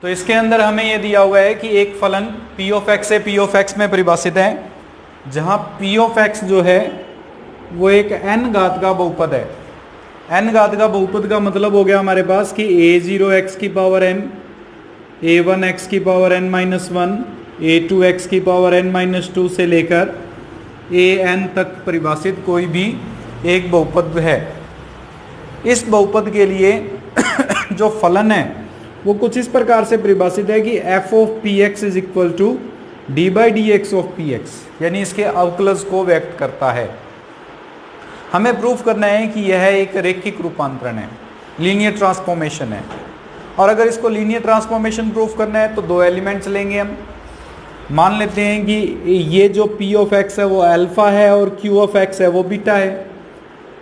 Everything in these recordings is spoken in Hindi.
तो इसके अंदर हमें यह दिया हुआ है कि एक फलन p ऑफ x से p ऑफ x में परिभाषित है, जहां p ऑफ x जो है वो एक n घात का बहुपद है। n घात का बहुपद का मतलब हो गया हमारे पास कि a0 x की पावर n, a1 x की power n minus 1, a2 x की पावर n माइनस 2 से लेकर an तक परिभाषित कोई भी एक बहुपद है। इस बहुपद के लिए जो फलन है वो कुछ इस प्रकार से परिभाषित है कि f of P X is equal to D by D X of P X, यानी इसके अवकलज को व्यक्त करता है। हमें प्रूफ करना है कि यह एक रैखिक रूपांतरण है, लीनियर ट्रांसफॉर्मेशन है। और अगर इसको लीनियर ट्रांसफॉर्मेशन प्रूफ करना है तो दो एलिमेंट्स लेंगे हम। मान लेते हैं कि ये जो p ऑफ x है वो अल्फा है और q ऑफ x है वो बीटा है।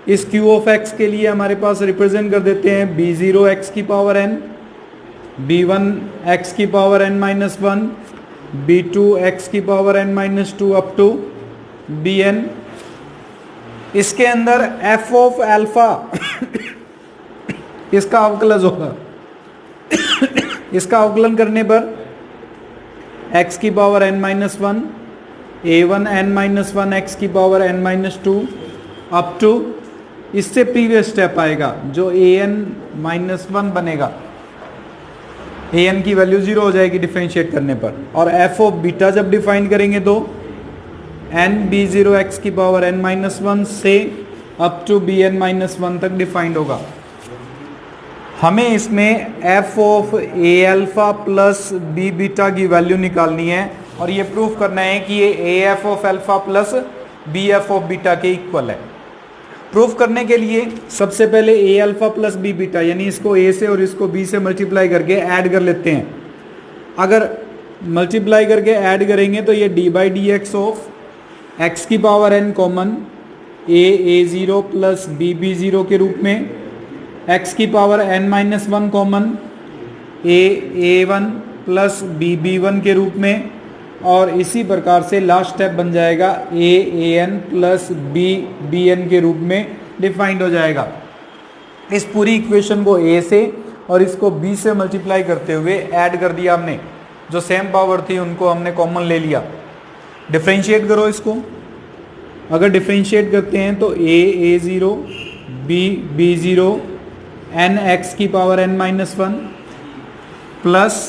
इस q ऑफ x के लिए हमारे पास रिप्रेजेंट कर देते हैं b0 x की पावर n, b1 x की power n minus 1, b2 x की power n minus 2 up to bn। इसके अंदर f ऑफ अल्फा इसका अवकलज होगा। इसका अवकलन करने पर x की power n minus 1, a1 n minus 1 x की power n minus 2 up to, इससे प्रीवियस स्टेप आएगा जो an माइनस 1 बनेगा। an की वैल्यू 0 हो जाएगी डिफरेंशिएट करने पर। और f ऑफ बीटा जब डिफाइन करेंगे तो n b0 x की पावर n माइनस 1 से अप टू bn माइनस 1 तक डिफाइंड होगा। हमें इसमें f of a alpha plus b beta की वैल्यू निकालनी है और ये प्रूफ करना है कि ये a f of alpha plus b f of beta के इक्वल है। प्रूफ करने के लिए सबसे पहले a alpha plus b beta, यानी इसको a से और इसको b से मल्टीप्लाई करके ऐड कर लेते हैं। अगर मल्टीप्लाई करके ऐड करेंगे तो ये d by D X of x की power n common a0 plus b0 के रूप में, x की power n minus 1 common a1 plus b1 के रूप में, और इसी प्रकार से लास्ट स्टेप बन जाएगा an प्लस bn के रूप में डिफाइंड हो जाएगा। इस पूरी इक्वेशन को a से और इसको b से मल्टीप्लाई करते हुए ऐड कर दिया हमने। जो सेम पावर थी उनको हमने कॉमन ले लिया। डिफरेंशिएट करो इसको। अगर डिफरेंशिएट करते हैं तो a0 b0 n x की power n minus 1 plus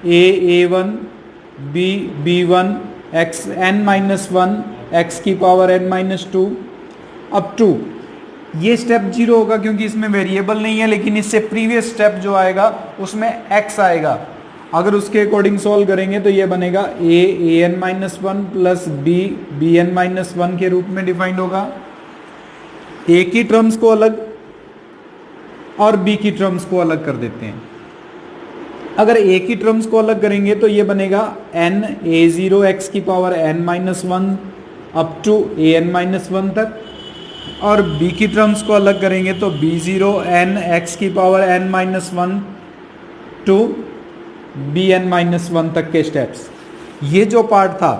a1 b1 x n minus 1 x की power n minus 2 up to, ये स्टेप 0 होगा क्योंकि इसमें वेरिएबल नहीं है, लेकिन इससे प्रीवियस स्टेप जो आएगा उसमें x आएगा। अगर उसके अकॉर्डिंग सॉल्व करेंगे तो ये बनेगा an minus 1 plus bn minus 1 के रूप में डिफाइंड होगा। a की टर्म्स को अलग और b की टर्म्स को अलग कर देते हैं। अगर a की टर्म्स को अलग करेंगे तो ये बनेगा n a0 x की power n minus 1 up to an minus 1 तक, और b की टर्म्स को अलग करेंगे तो b0 n x की power n minus 1 to bn minus 1 तक के स्टेप्स। ये जो पार्ट था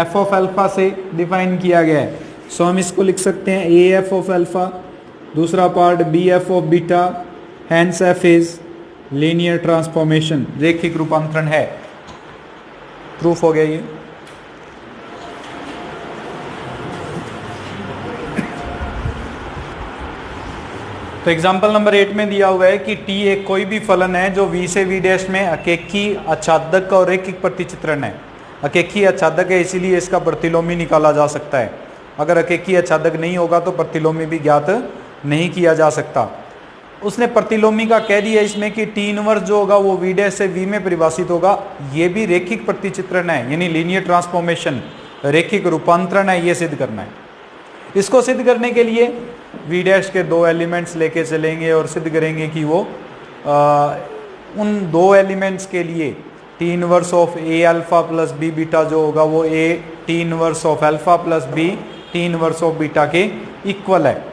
f ऑफ अल्फा से डिफाइन किया गया है, सो हम इसको लिख सकते हैं a f ऑफ अल्फा, दूसरा part B F of beta, hence F is linear transformation, रैखिक रूपांतरण है। प्रूफ हो गया ये। तो एग्जांपल नंबर 8 में दिया हुआ है कि t एक कोई भी फलन है जो v से v डैश में अकेकी आच्छादक और रैखिक प्रतिचित्रण है। अकेकी आच्छादक है इसीलिए इसका प्रतिलोमी निकाला जा सकता है। अगर अकेकी आच्छादक नहीं होगा तो प्रतिलोमी भी ज्ञात नहीं किया जा सकता। उसने प्रतिलोमी का कह दिया इसमें कि टी इनवर्स जो होगा वो v डैश से v में परिभाषित होगा। ये भी रैखिक प्रतिचित्रण है, यानी लीनियर ट्रांसफॉर्मेशन, रैखिक रूपांतरण है, ये सिद्ध करना है। इसको सिद्ध करने के लिए v डैश के दो एलिमेंट्स लेके चलेंगे और सिद्ध करेंगे कि वो उन दो एलिमेंट्स के लिए T inverse of a alpha plus b beta जो होगा वो a T inverse of alpha plus b T inverse of beta के इक्वल है।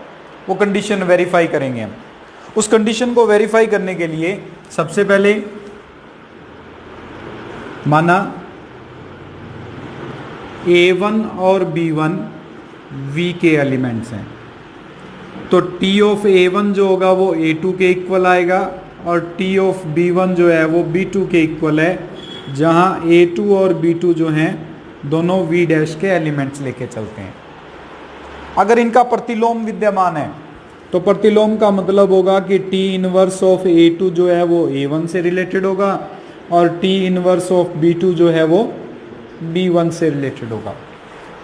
वो कंडीशन वेरीफाई करेंगे हम। उस कंडीशन को वेरीफाई करने के लिए सबसे पहले माना a1 और b1 v के एलिमेंट्स हैं, तो t ऑफ a1 जो होगा वो a2 के इक्वल आएगा और टी ऑफ B1 जो है वो B2 के इक्वल है, जहाँ A2 और B2 जो हैं दोनों V डैश के एलिमेंट्स लेके चलते हैं। अगर इनका प्रतिलोम विद्यमान है तो प्रतिलोम का मतलब होगा कि T इनवर्स ऑफ A2 जो है वो A1 से रिलेटेड होगा और T इनवर्स ऑफ B2 जो है वो B1 से रिलेटेड होगा।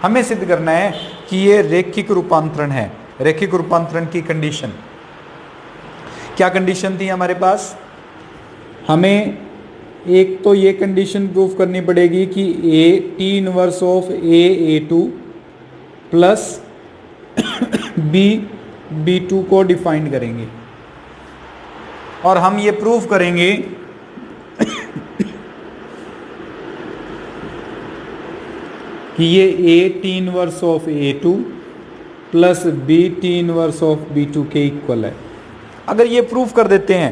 हमें सिद्ध करना है कि ये रेखिक रूपांतरण है। रेखिक रूपांतरण की कंडीशन क्या कंडीशन थी हमारे पास? हमें एक तो ये कंडीशन प्रूफ करनी पड़ेगी कि T inverse of A2 plus B2 को डिफाइन करेंगे और हम ये प्रूफ करेंगे कि ये T inverse of A2 plus T inverse of B2 के इक्वल है। अगर ये प्रूफ कर देते हैं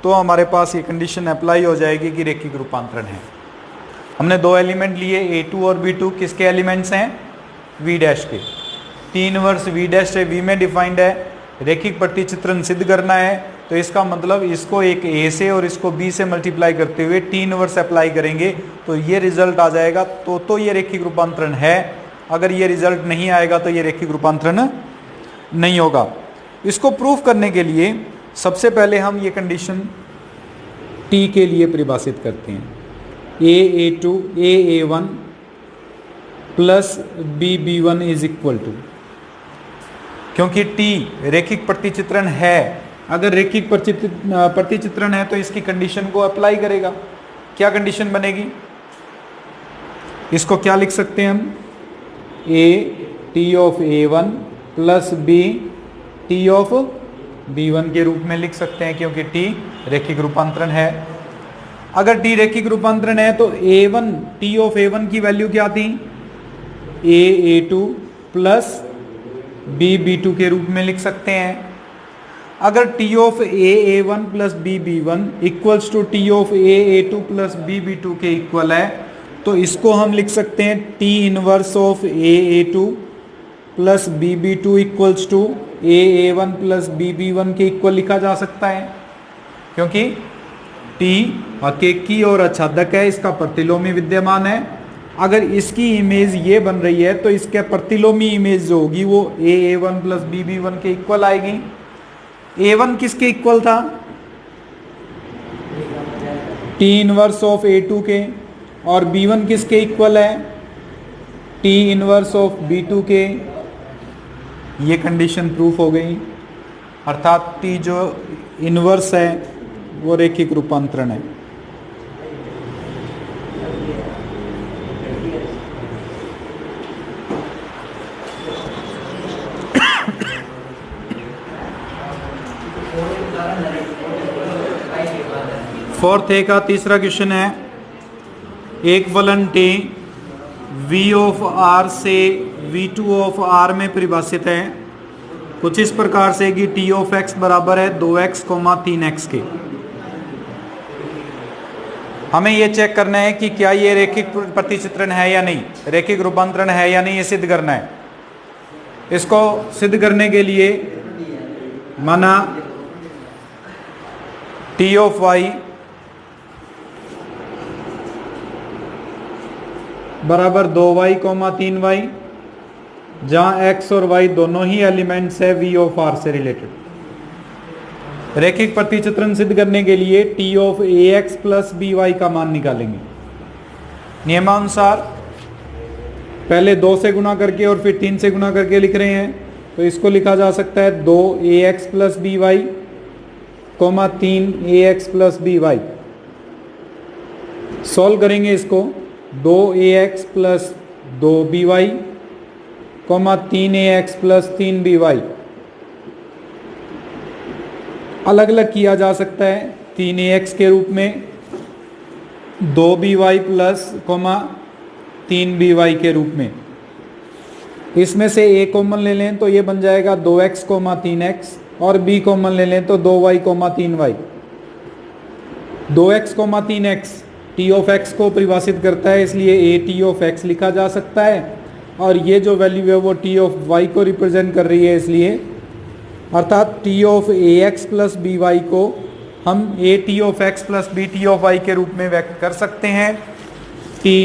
तो हमारे पास ये कंडीशन अप्लाई हो जाएगी कि रेखिक रूपांतरण है। हमने दो एलिमेंट लिए A2 और B2, किसके एलिमेंट्स हैं? V डैश के। T इनवर्स V डैश है, V में डिफाइंड है। रेखिक प्रतिचित्रण सिद्ध करना है तो इसका मतलब इसको एक A से और इसको B से मल्टीप्लाई करते हुए T इनवर्स अप्लाई करेंगे तो ये रिजल्ट आ जाएगा। तो ये रेखिक रूपांतरण है। अगर ये रिजल्ट नहीं आएगा तो ये रेखिक रूपांतरण नहीं होगा। इसको प्रूफ करने के लिए सबसे पहले हम ये कंडीशन T के लिए परिभाषित करते हैं। A A1 plus B1 is equal to, क्योंकि T रेखिक प्रतिचित्रण है, अगर रेखिक प्रतिचित्रण है तो इसकी कंडीशन को अप्लाई करेगा। क्या कंडीशन बनेगी? इसको क्या लिख सकते हैं हम? T of A1 plus T of B1 के रूप में लिख सकते हैं, क्योंकि T रेखिक रूपांतरण है। अगर T रेखिक रूपांतरण है तो T ऑफ A1 की वैल्यू क्या थी? A2 प्लस B2 के रूप में लिख सकते हैं। अगर T of A1 plus B1 equals to T of A2 plus B2 के इक्वल है तो इसको हम लिख सकते हैं T inverse of A2 plus B2 equals to A1 plus B1 के इक्वल लिखा जा सकता है, क्योंकि T अकेकी और आच्छादक है, इसका प्रतिलोमी विद्यमान है। अगर इसकी इमेज ये बन रही है तो इसके प्रतिलोमी इमेज जो होगी वो A1 प्लस B1 के इक्वल आएगी। A1 किसके इक्वल था? T इनवर्स ऑफ A2 के। और B1 किसके इक्वल है? T इनवर्स ऑफ B2 के। ये कंडीशन प्रूफ हो गई, अर्थात T जो इनवर्स है वो रेखिक रूपांतरण है। फोर्थ ए का तीसरा क्वेश्चन है, एक फलन T V ऑफ R से V2 ऑफ R में परिभाषित है कुछ इस प्रकार से कि T ऑफ X बराबर है 2x, 3x के। हमें यह चेक करना है कि क्या ये रेखिक प्रतिचित्रण है या नहीं, रेखिक रूपांतरण है या नहीं, ये सिद्ध करना है। इसको सिद्ध करने के लिए माना T ऑफ Y बराबर 2y, 3y, जहां x और y दोनों ही एलिमेंट्स है V ऑफ R से रिलेटेड। रेखिक प्रतिचित्रण सिद्ध करने के लिए T of AX plus BY का मान निकालेंगे। नियमानुसार पहले 2 से गुणा करके और फिर 3 से गुणा करके लिख रहे हैं, तो इसको लिखा जा सकता है 2AX plus BY, 3AX plus BY। Solve करेंगे इसको, 2AX plus 2BY, 3AX plus 3BY। अलग अलग किया जा सकता है 3AX के रूप में, 2BY प्लस 3BY के रूप में। इसमें से A कॉमन ले लें तो ये बन जाएगा 2x, 3x और B कॉमन ले लें तो 2y, 3y। 2x, 3x T of x को परिभाषित करता है, इसलिए A T ऑफ x लिखा जा सकता है और ये जो वैल्यू है वो T ऑफ y को रिप्रेजेंट कर रही है, इसलिए अर्थात T of AX plus BY को हम A T of X plus B T of Y के रूप में व्यक्त कर सकते हैं। टी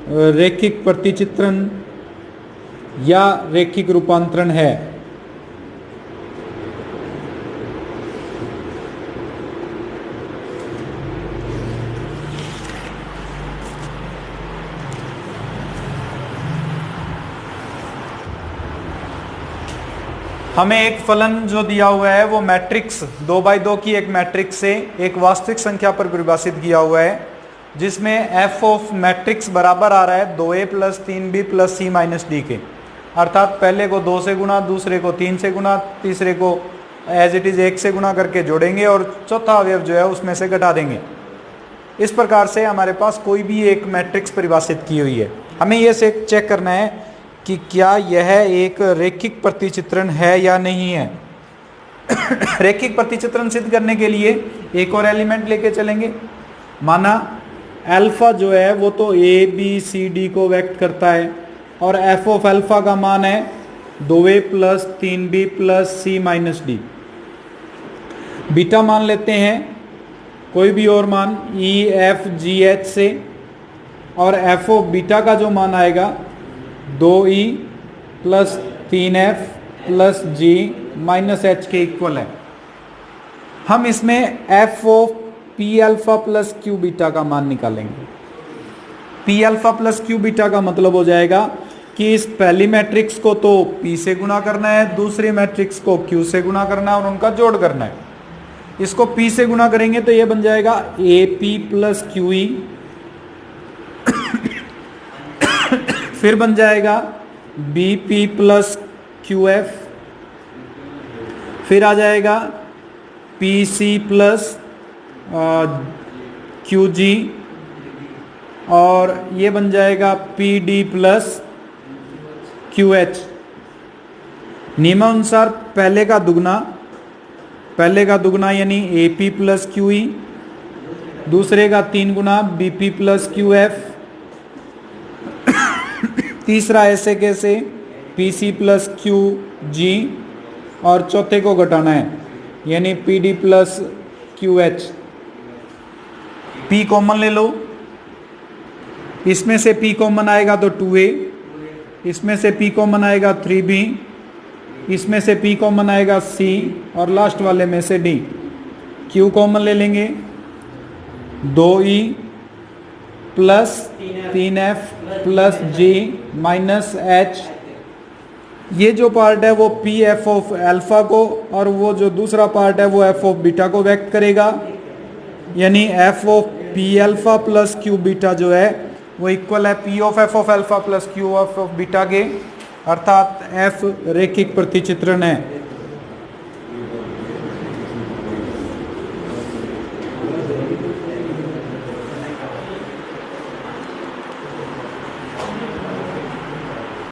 रैखिक प्रतिचित्रण या रैखिक रूपांतरण है। हमें एक फलन जो दिया हुआ है वो मैट्रिक्स 2x2 की एक मैट्रिक्स से एक वास्तविक संख्या पर परिभाषित किया हुआ है, जिसमें एफ ऑफ मैट्रिक्स बराबर आ रहा है 2a plus 3b plus c minus D के। अर्थात पहले को 2 से गुना, दूसरे को 3 से गुना, तीसरे को एज इट इज 1 से गुना करके जोड़ेंगे और चौथा अवयव जो है उसमें से घटा देंगे। इस प्रकार से हमारे पास कोई भी एक मैट्रिक्स परिभाषित की हुई है। हमें ये से चेक करना है कि क्या यह एक रैखिक प्रतिचित्रण है या नहीं है। रैखिक प्रतिचित्रण सिद्ध करने के लिए एक और एलिमेंट लेके चलेंगे। माना अल्फा जो है वो तो ए बी सी डी को व्यक्त करता है और एफ ऑफ अल्फा का मान है 2a प्लस 3b प्लस सी माइनस डी। बीटा मान लेते हैं कोई भी और मान ई एफ जी एच से, और एफ ऑफ बीटा का जो मान आएगा 2e प्लस 3f प्लस जी माइनस एच के इक्वल है। हम इसमें F of P alpha plus Q beta का मान निकालेंगे। P alpha plus Q beta का मतलब हो जाएगा कि इस पहली मैट्रिक्स को तो p से गुना करना है, दूसरी मैट्रिक्स को q से गुना करना है और उनका जोड़ करना है। इसको p से गुना करेंगे तो ये बन जाएगा AP प्लस QE, फिर बन जाएगा BP प्लस QF, फिर आ जाएगा PC प्लस QG, और ये बन जाएगा PD प्लस QH। नियमानुसार पहले का दुगना यानी AP प्लस QE, दूसरे का 3 गुना BP प्लस QF, तीसरा ऐसे कैसे PC प्लस QG, और चौथे को घटाना है यानी PD plus QH। P common ले लो, इसमें से P कॉमन आएगा तो 2a, इसमें से P कॉमन आएगा 3b, इसमें से P कॉमन आएगा C, और लास्ट वाले में से D। Q कॉमन ले लेंगे 2e plus 3f plus g minus h। ये जो पार्ट है वो पी एफ ऑफ अल्फा को, और वो जो दूसरा पार्ट है वो एफ ऑफ बीटा को व्यक्त करेगा, यानी F of P alpha plus Q beta जो है वो इक्वल है P of F of alpha plus Q of beta के। अर्थात एफ रैखिक प्रतिचित्रण है।